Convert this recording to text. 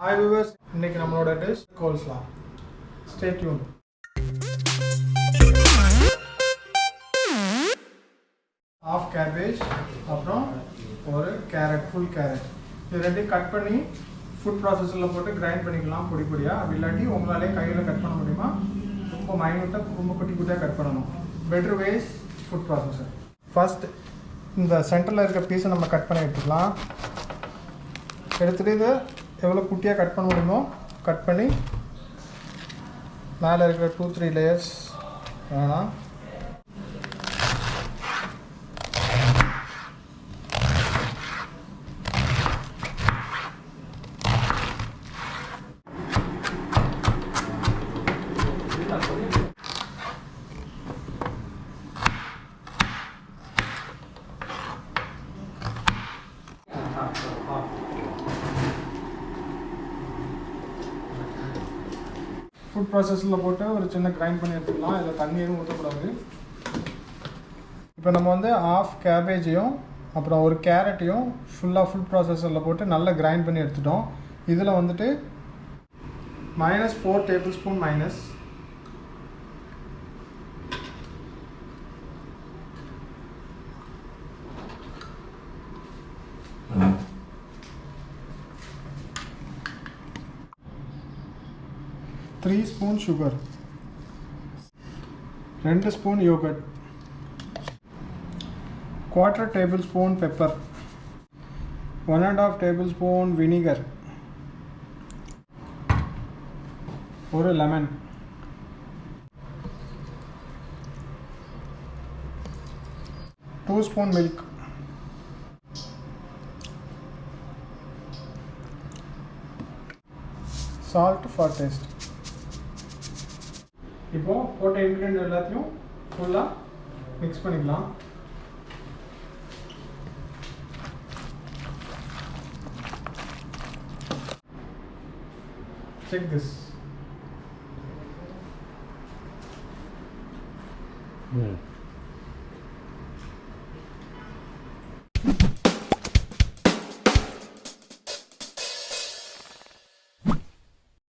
Hi viewers, இன்னைக்கு நம்மளோட dish coleslaw. Stay tuned. Half cabbage, அப்புறம் ஒரு carrot, full carrot. இது ரெண்டையும் கட் பண்ணி ஃபுட் ப்ராசஸரில் போட்டு கிரைண்ட் பண்ணிக்கலாம் பொடி பொடியாக. அப்படி இல்லாட்டி உங்களாலே கையில் கட் பண்ண முடியுமா? ரொம்ப மைனூட்டாக ரொம்ப குட்டி குட்டியாக கட் பண்ணணும். Better ways food processor. First இந்த சென்டரில் இருக்க பீஸை நம்ம கட் பண்ணி எடுத்துக்கலாம். எடுத்துகிட்டு இதை எவ்வளோ குட்டியாக கட் பண்ண முடியுமோ கட் பண்ணி மேலே இருக்கிற 2-3 லேயர்ஸ் வேணாம். ஃபுட் ப்ராசஸரில் போட்டு ஒரு சின்ன கிரைண்ட் பண்ணி எடுத்துக்கலாம். இதில் தண்ணி எதுவும் ஊற்றக்கூடாது. இப்போ நம்ம வந்து ஆஃப் கேபேஜையும் அப்புறம் ஒரு கேரட்டையும் ஃபுல்லாக ஃபுட் ப்ராசஸரில் போட்டு நல்லா கிரைண்ட் பண்ணி எடுத்துட்டோம். இதில் வந்துட்டு -4 tablespoon mayonnaise, three spoon sugar, 2 spoon yogurt, 1/4 tablespoon pepper, 1½ tablespoon vinegar, ஒரு lemon, 2 spoon milk, salt for taste. இப்போ போட்ட இன்க்ரீடியன்ட் எல்லாத்தையும் ஃபுல்லாக மிக்ஸ் பண்ணிக்கலாம். Check this.